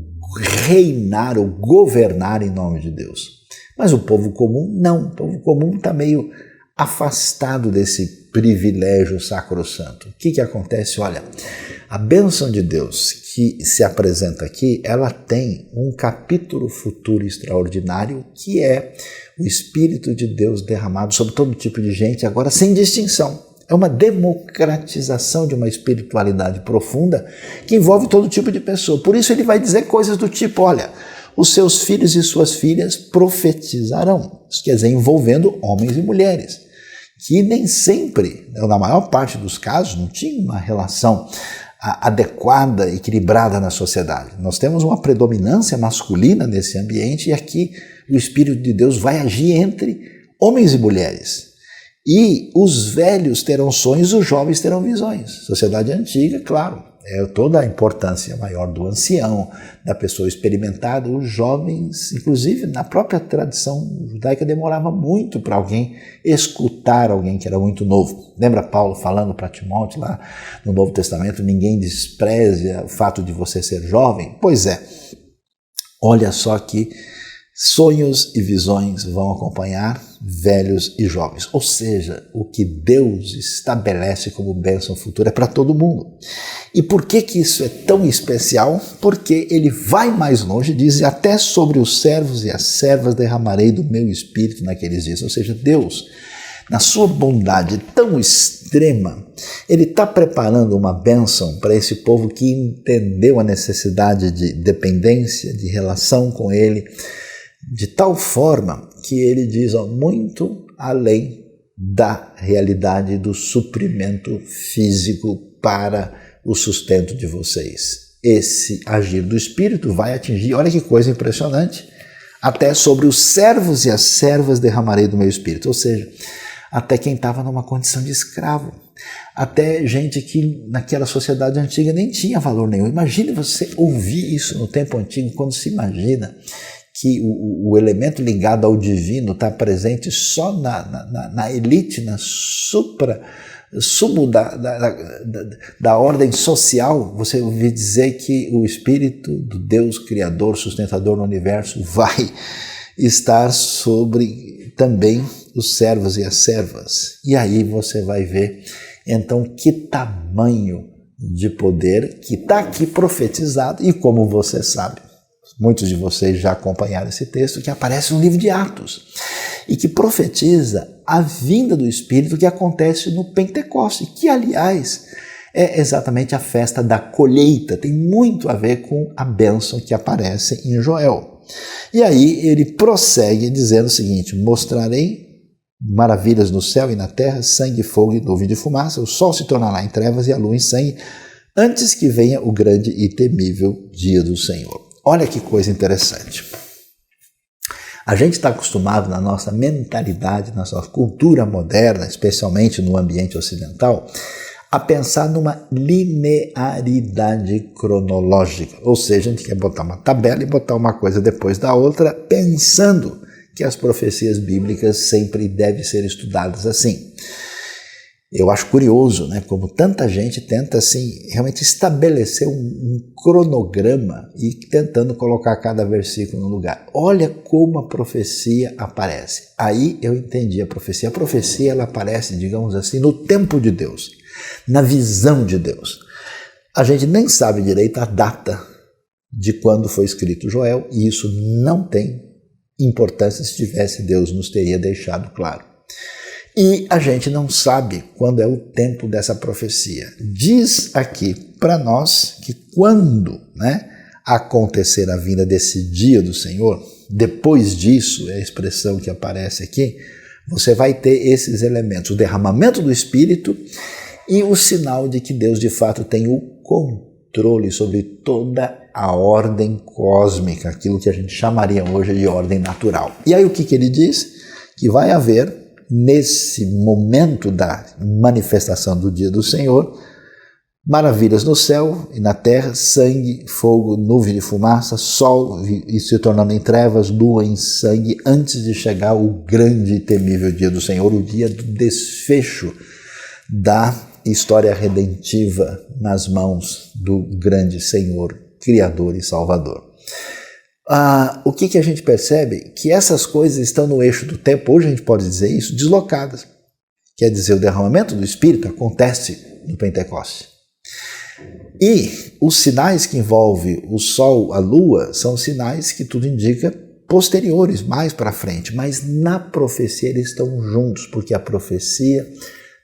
A: reinar ou governar em nome de Deus. Mas o povo comum não. O povo comum está meio afastado desse privilégio sacrossanto. O que acontece? Olha, a bênção de Deus que se apresenta aqui, ela tem um capítulo futuro extraordinário, que é o Espírito de Deus derramado sobre todo tipo de gente, agora sem distinção. É uma democratização de uma espiritualidade profunda que envolve todo tipo de pessoa. Por isso ele vai dizer coisas do tipo: olha, os seus filhos e suas filhas profetizarão. Isso quer dizer, envolvendo homens e mulheres, que nem sempre, na maior parte dos casos, não tinha uma relação adequada, equilibrada na sociedade. Nós temos uma predominância masculina nesse ambiente, e aqui o Espírito de Deus vai agir entre homens e mulheres. E os velhos terão sonhos, os jovens terão visões. Sociedade antiga, claro, toda a importância maior do ancião, da pessoa experimentada. Os jovens, inclusive na própria tradição judaica, demorava muito para alguém escutar alguém que era muito novo. Lembra Paulo falando para Timóteo lá no Novo Testamento: ninguém despreze o fato de você ser jovem? Pois é, olha só que sonhos e visões vão acompanhar velhos e jovens. Ou seja, o que Deus estabelece como bênção futura é para todo mundo. E por que isso é tão especial? Porque ele vai mais longe, diz: até sobre os servos e as servas derramarei do meu espírito naqueles dias. Ou seja, Deus, na sua bondade tão extrema, ele está preparando uma bênção para esse povo que entendeu a necessidade de dependência, de relação com ele, de tal forma que ele diz: muito além da realidade do suprimento físico para o sustento de vocês. Esse agir do Espírito vai atingir, olha que coisa impressionante, até sobre os servos e as servas derramarei do meu Espírito. Ou seja, até quem estava numa condição de escravo, até gente que naquela sociedade antiga nem tinha valor nenhum. Imagine você ouvir isso no tempo antigo, quando se imagina que o elemento ligado ao divino está presente só na elite, na sumo da ordem social. Você ouviu dizer que o Espírito do Deus Criador, sustentador do universo, vai estar sobre também os servos e as servas. E aí você vai ver, então, que tamanho de poder que está aqui profetizado, e como você sabe, muitos de vocês já acompanharam esse texto, que aparece no livro de Atos, e que profetiza a vinda do Espírito que acontece no Pentecoste, que, aliás, é exatamente a festa da colheita, tem muito a ver com a bênção que aparece em Joel. E aí ele prossegue dizendo o seguinte: mostrarei maravilhas no céu e na terra, sangue, fogo e nuvem de fumaça, o sol se tornará em trevas e a lua em sangue, antes que venha o grande e temível dia do Senhor. Olha que coisa interessante. A gente está acostumado na nossa mentalidade, na nossa cultura moderna, especialmente no ambiente ocidental, a pensar numa linearidade cronológica. Ou seja, a gente quer botar uma tabela e botar uma coisa depois da outra, pensando que as profecias bíblicas sempre devem ser estudadas assim. Eu acho curioso, né, como tanta gente tenta assim, realmente estabelecer um cronograma e tentando colocar cada versículo no lugar. Olha como a profecia aparece. Aí eu entendi a profecia. A profecia ela aparece, digamos assim, no tempo de Deus, na visão de Deus. A gente nem sabe direito a data de quando foi escrito Joel, e isso não tem importância. Se tivesse, Deus nos teria deixado claro. E a gente não sabe quando é o tempo dessa profecia. Diz aqui para nós que quando, né, acontecer a vinda desse dia do Senhor, depois disso, é a expressão que aparece aqui, você vai ter esses elementos, o derramamento do Espírito e o sinal de que Deus de fato tem o controle sobre toda a ordem cósmica, aquilo que a gente chamaria hoje de ordem natural. E aí o que ele diz? Que vai haver, nesse momento da manifestação do dia do Senhor, maravilhas no céu e na terra, sangue, fogo, nuvem de fumaça, sol e se tornando em trevas, lua em sangue, antes de chegar o grande e temível dia do Senhor, o dia do desfecho da história redentiva nas mãos do grande Senhor, Criador e Salvador. O que a gente percebe? Que essas coisas estão no eixo do tempo, hoje a gente pode dizer isso, deslocadas. Quer dizer, o derramamento do Espírito acontece no Pentecoste. E os sinais que envolvem o sol, a lua, são sinais que tudo indica posteriores, mais para frente. Mas na profecia eles estão juntos, porque a profecia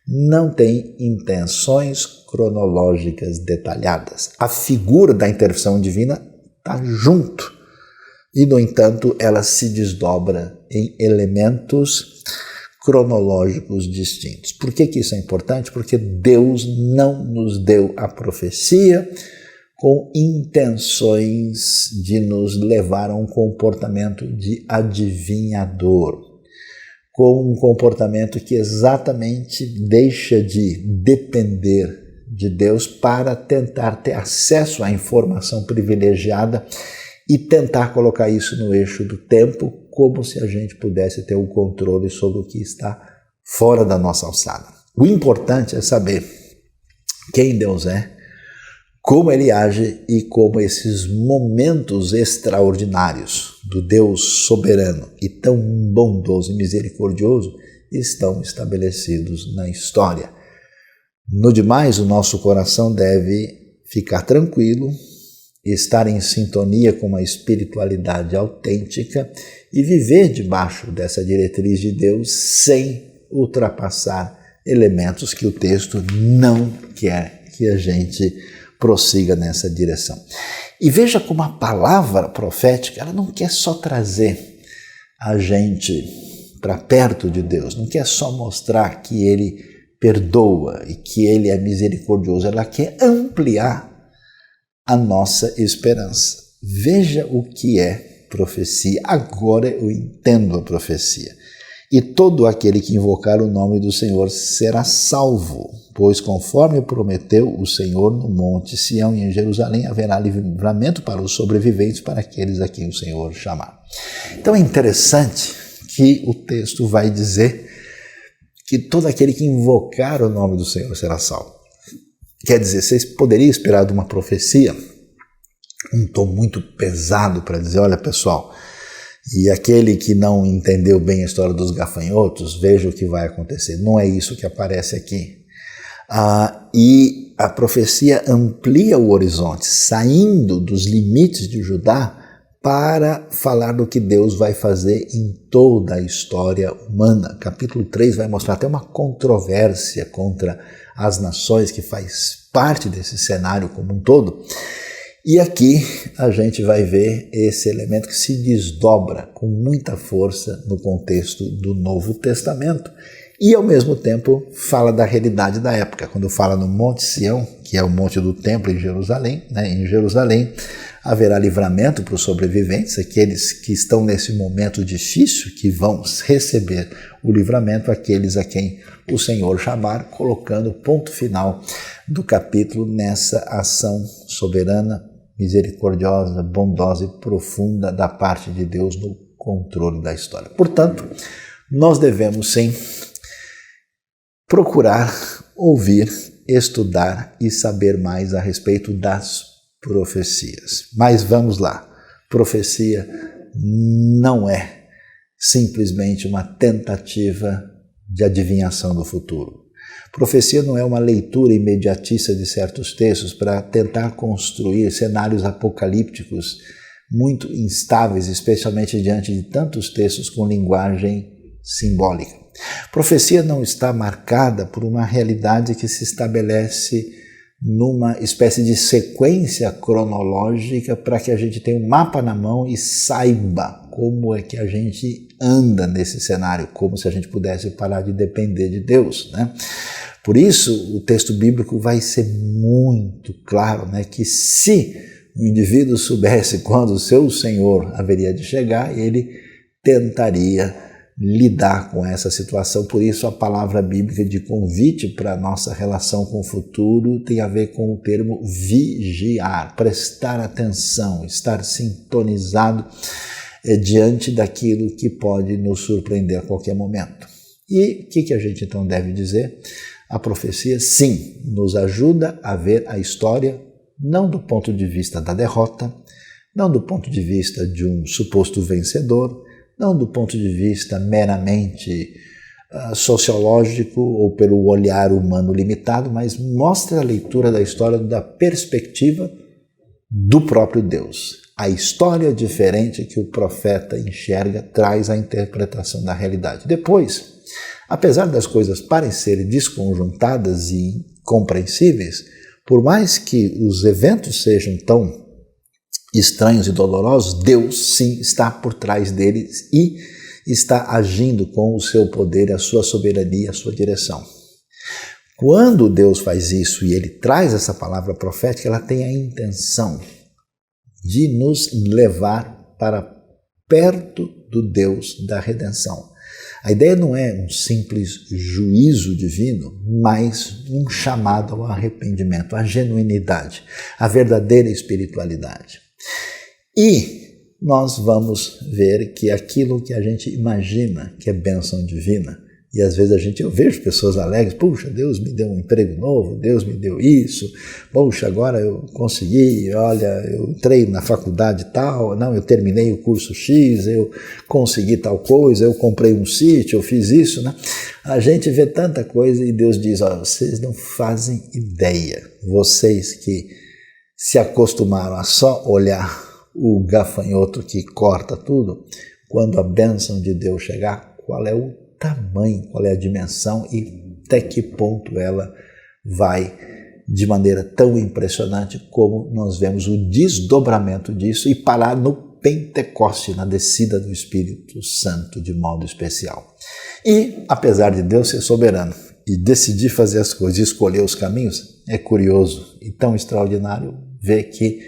A: não tem intenções cronológicas detalhadas. A figura da intervenção divina está junto. E, no entanto, ela se desdobra em elementos cronológicos distintos. Por que isso é importante? Porque Deus não nos deu a profecia com intenções de nos levar a um comportamento de adivinhador, com um comportamento que exatamente deixa de depender de Deus para tentar ter acesso à informação privilegiada e tentar colocar isso no eixo do tempo, como se a gente pudesse ter um controle sobre o que está fora da nossa alçada. O importante é saber quem Deus é, como Ele age e como esses momentos extraordinários do Deus soberano e tão bondoso e misericordioso estão estabelecidos na história. No demais, o nosso coração deve ficar tranquilo, estar em sintonia com uma espiritualidade autêntica e viver debaixo dessa diretriz de Deus sem ultrapassar elementos que o texto não quer que a gente prossiga nessa direção. E veja como a palavra profética, ela não quer só trazer a gente para perto de Deus, não quer só mostrar que Ele perdoa e que Ele é misericordioso, ela quer ampliar a nossa esperança. Veja o que é profecia. Agora eu entendo a profecia. E todo aquele que invocar o nome do Senhor será salvo, pois conforme prometeu o Senhor no monte Sião e em Jerusalém haverá livramento para os sobreviventes, para aqueles a quem o Senhor chamar. Então é interessante que o texto vai dizer que todo aquele que invocar o nome do Senhor será salvo. Quer dizer, vocês poderiam esperar de uma profecia um tom muito pesado para dizer, olha pessoal, E aquele que não entendeu bem a história dos gafanhotos, veja o que vai acontecer. Não é isso que aparece aqui. E a profecia amplia o horizonte, saindo dos limites de Judá para falar do que Deus vai fazer em toda a história humana. Capítulo 3 vai mostrar até uma controvérsia contra as nações que faz parte desse cenário como um todo. E aqui a gente vai ver esse elemento que se desdobra com muita força no contexto do Novo Testamento e, ao mesmo tempo, fala da realidade da época. Quando fala no Monte Sião, que é o monte do templo em Jerusalém, em Jerusalém haverá livramento para os sobreviventes, aqueles que estão nesse momento difícil, que vão receber o livramento, aqueles a quem o Senhor chamar, colocando ponto final do capítulo nessa ação soberana, misericordiosa, bondosa e profunda da parte de Deus no controle da história. Portanto, nós devemos sim procurar ouvir, estudar e saber mais a respeito das profecias. Mas vamos lá, profecia não é simplesmente uma tentativa de adivinhação do futuro. Profecia não é uma leitura imediatista de certos textos para tentar construir cenários apocalípticos muito instáveis, especialmente diante de tantos textos com linguagem simbólica. Profecia não está marcada por uma realidade que se estabelece numa espécie de sequência cronológica para que a gente tenha um mapa na mão e saiba como é que a gente anda nesse cenário, como se a gente pudesse parar de depender de Deus, né? Por isso, o texto bíblico vai ser muito claro, né, que se o indivíduo soubesse quando o seu Senhor haveria de chegar, ele tentaria lidar com essa situação. Por isso, a palavra bíblica de convite para a nossa relação com o futuro tem a ver com o termo vigiar, prestar atenção, estar sintonizado diante daquilo que pode nos surpreender a qualquer momento. E o que a gente então deve dizer? A profecia, sim, nos ajuda a ver a história não do ponto de vista da derrota, não do ponto de vista de um suposto vencedor, não do ponto de vista meramente sociológico ou pelo olhar humano limitado, mas mostra a leitura da história da perspectiva do próprio Deus. A história diferente que o profeta enxerga traz a interpretação da realidade. Depois, apesar das coisas parecerem desconjuntadas e incompreensíveis, por mais que os eventos sejam tão estranhos e dolorosos, Deus sim está por trás deles e está agindo com o seu poder, a sua soberania, a sua direção. Quando Deus faz isso e Ele traz essa palavra profética, ela tem a intenção de nos levar para perto do Deus da redenção. A ideia não é um simples juízo divino, mas um chamado ao arrependimento, à genuinidade, à verdadeira espiritualidade. E nós vamos ver que aquilo que a gente imagina que é bênção divina, e às vezes eu vejo pessoas alegres, puxa, Deus me deu um emprego novo, Deus me deu isso, puxa, agora eu consegui, olha, eu entrei na faculdade tal, não, eu terminei o curso X, eu consegui tal coisa, eu comprei um sítio, eu fiz isso, né? A gente vê tanta coisa e Deus diz, olha, vocês não fazem ideia, vocês que se acostumaram a só olhar o gafanhoto que corta tudo, quando a bênção de Deus chegar, qual é o tamanho, qual é a dimensão e até que ponto ela vai de maneira tão impressionante como nós vemos o desdobramento disso e parar no Pentecoste, na descida do Espírito Santo de modo especial. E, apesar de Deus ser soberano e decidir fazer as coisas e escolher os caminhos, é curioso e tão extraordinário ver que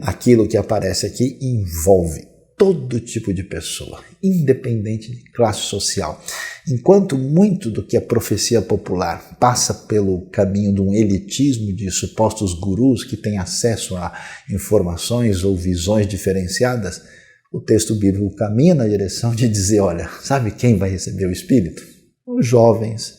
A: aquilo que aparece aqui envolve todo tipo de pessoa, independente de classe social. Enquanto muito do que a profecia popular passa pelo caminho de um elitismo de supostos gurus que têm acesso a informações ou visões diferenciadas, o texto bíblico caminha na direção de dizer, olha, sabe quem vai receber o Espírito? Os jovens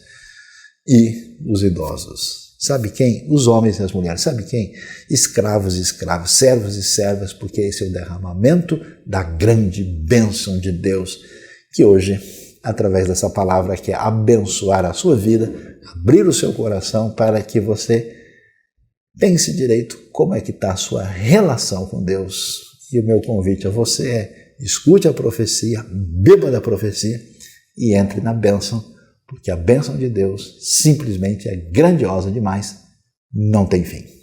A: e os idosos. Sabe quem? Os homens e as mulheres. Sabe quem? Escravos e escravas, servos e servas, porque esse é o derramamento da grande bênção de Deus, que hoje, através dessa palavra, quer abençoar a sua vida, abrir o seu coração para que você pense direito como é que está a sua relação com Deus. E o meu convite a você é: escute a profecia, beba da profecia e entre na bênção, porque a bênção de Deus simplesmente é grandiosa demais, não tem fim.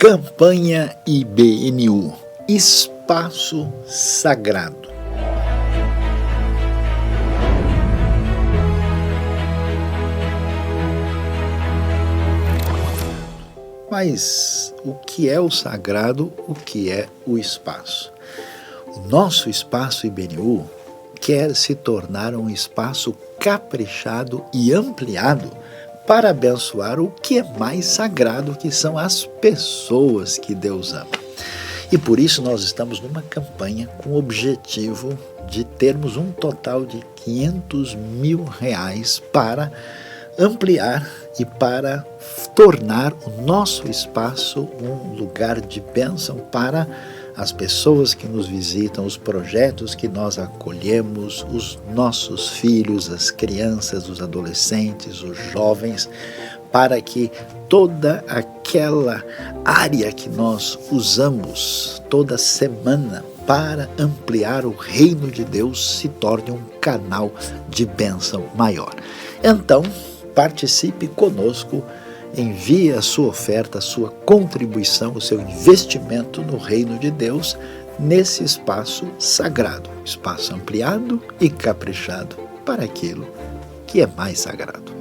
A: Campanha IBNU, Espaço Sagrado. Mas o que é o sagrado, o que é o espaço? O nosso espaço IBNU quer se tornar um espaço caprichado e ampliado para abençoar o que é mais sagrado, que são as pessoas que Deus ama. E por isso nós estamos numa campanha com o objetivo de termos um total de R$500 mil para ampliar e para tornar o nosso espaço um lugar de bênção para as pessoas que nos visitam, os projetos que nós acolhemos, os nossos filhos, as crianças, os adolescentes, os jovens, para que toda aquela área que nós usamos toda semana para ampliar o reino de Deus se torne um canal de bênção maior. Então, participe conosco, envie a sua oferta, a sua contribuição, o seu investimento no reino de Deus, nesse espaço sagrado, espaço ampliado e caprichado para aquilo que é mais sagrado.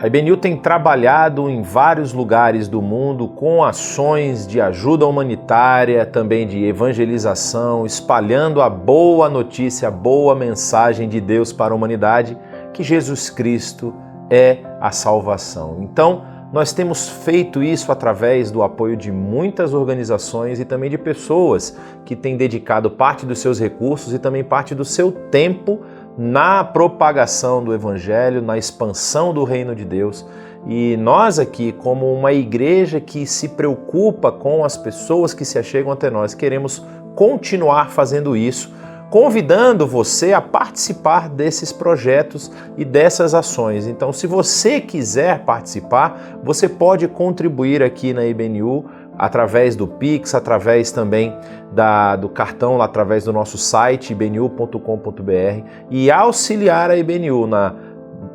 F: A IBNU tem trabalhado em vários lugares do mundo com ações de ajuda humanitária, também de evangelização, espalhando a boa notícia, a boa mensagem de Deus para a humanidade, que Jesus Cristo é a salvação. Então, nós temos feito isso através do apoio de muitas organizações e também de pessoas que têm dedicado parte dos seus recursos e também parte do seu tempo na propagação do Evangelho, na expansão do reino de Deus. E nós aqui, como uma igreja que se preocupa com as pessoas que se achegam até nós, queremos continuar fazendo isso, convidando você a participar desses projetos e dessas ações. Então, se você quiser participar, você pode contribuir aqui na IBNU através do Pix, através também do cartão, através do nosso site ibnu.com.br e auxiliar a IBNU na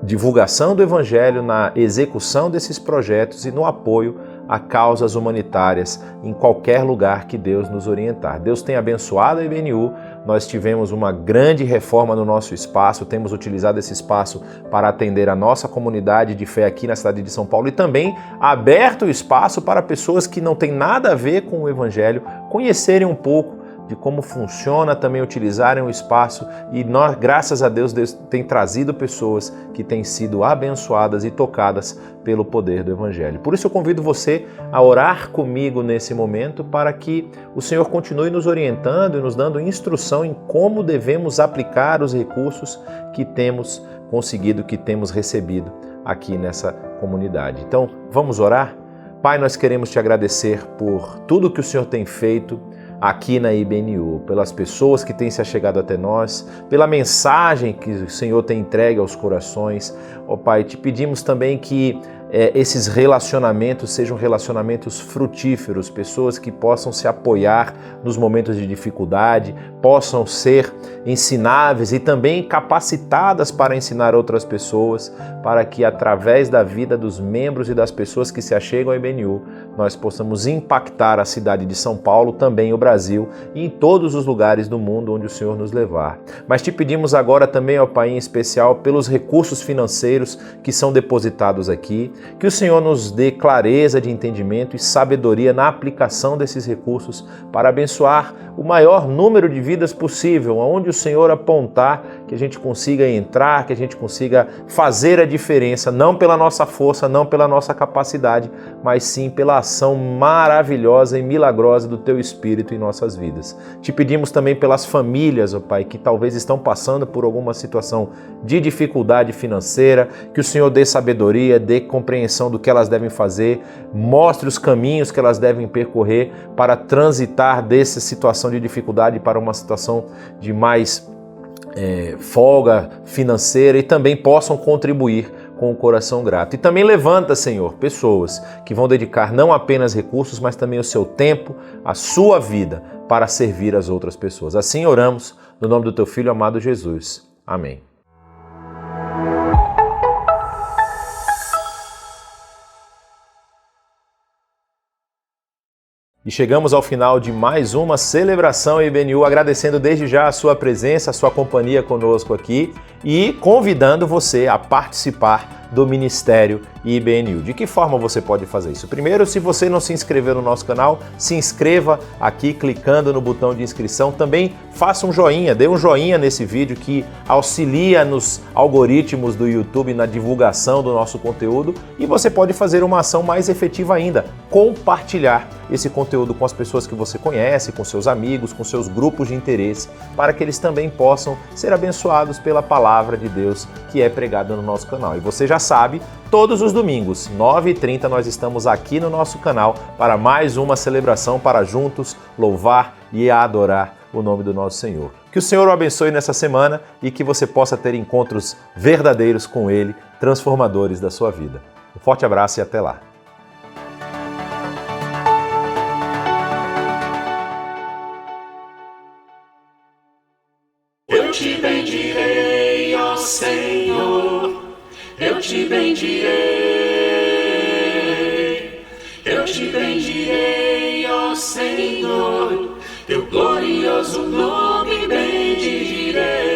F: divulgação do Evangelho, na execução desses projetos e no apoio a causas humanitárias em qualquer lugar que Deus nos orientar. Deus tem abençoado a IBNU, nós tivemos uma grande reforma no nosso espaço, temos utilizado esse espaço para atender a nossa comunidade de fé aqui na cidade de São Paulo e também aberto o espaço para pessoas que não têm nada a ver com o Evangelho conhecerem um pouco de como funciona, também utilizarem o espaço e nós, graças a Deus, Deus tem trazido pessoas que têm sido abençoadas e tocadas pelo poder do Evangelho. Por isso eu convido você a orar comigo nesse momento para que o Senhor continue nos orientando e nos dando instrução em como devemos aplicar os recursos que temos conseguido, que temos recebido aqui nessa comunidade. Então, vamos orar? Pai, nós queremos te agradecer por tudo que o Senhor tem feito aqui na IBNU, pelas pessoas que têm se achegado até nós, pela mensagem que o Senhor tem entregue aos corações. Ó Pai, te pedimos também que esses relacionamentos sejam relacionamentos frutíferos, pessoas que possam se apoiar nos momentos de dificuldade, possam ser ensináveis e também capacitadas para ensinar outras pessoas, para que através da vida dos membros e das pessoas que se achegam ao IBNU, nós possamos impactar a cidade de São Paulo, também o Brasil e em todos os lugares do mundo onde o Senhor nos levar. Mas te pedimos agora também, ó Pai, em especial pelos recursos financeiros que são depositados aqui, que o Senhor nos dê clareza de entendimento e sabedoria na aplicação desses recursos para abençoar o maior número de vidas possível, aonde o Senhor apontar, que a gente consiga entrar, que a gente consiga fazer a diferença, não pela nossa força, não pela nossa capacidade, mas sim pela ação maravilhosa e milagrosa do Teu Espírito em nossas vidas. Te pedimos também pelas famílias, ó Pai, que talvez estão passando por alguma situação de dificuldade financeira, que o Senhor dê sabedoria, dê compreensão do que elas devem fazer, mostre os caminhos que elas devem percorrer para transitar dessa situação de dificuldade para uma situação de mais folga financeira e também possam contribuir com o coração grato. E também levanta, Senhor, pessoas que vão dedicar não apenas recursos, mas também o seu tempo, a sua vida para servir as outras pessoas. Assim oramos no nome do Teu Filho amado Jesus. Amém. E chegamos ao final de mais uma celebração IBNU, agradecendo desde já a sua presença, a sua companhia conosco aqui e convidando você a participar do Ministério IBNU. De que forma você pode fazer isso? Primeiro, se você não se inscreveu no nosso canal, se inscreva aqui clicando no botão de inscrição. Também faça um joinha, dê um joinha nesse vídeo que auxilia nos algoritmos do YouTube na divulgação do nosso conteúdo. E você pode fazer uma ação mais efetiva ainda, compartilhar esse conteúdo com as pessoas que você conhece, com seus amigos, com seus grupos de interesse, para que eles também possam ser abençoados pela palavra de Deus que é pregada no nosso canal. E você já sabe, todos os domingos, 9h30, nós estamos aqui no nosso canal para mais uma celebração para juntos louvar e adorar o nome do nosso Senhor. Que o Senhor o abençoe nessa semana e que você possa ter encontros verdadeiros com Ele, transformadores da sua vida. Um forte abraço e até lá.
C: Eu te bendirei, ó Senhor, eu te bendirei, eu te bendirei, ó Senhor, teu glorioso nome bendirei.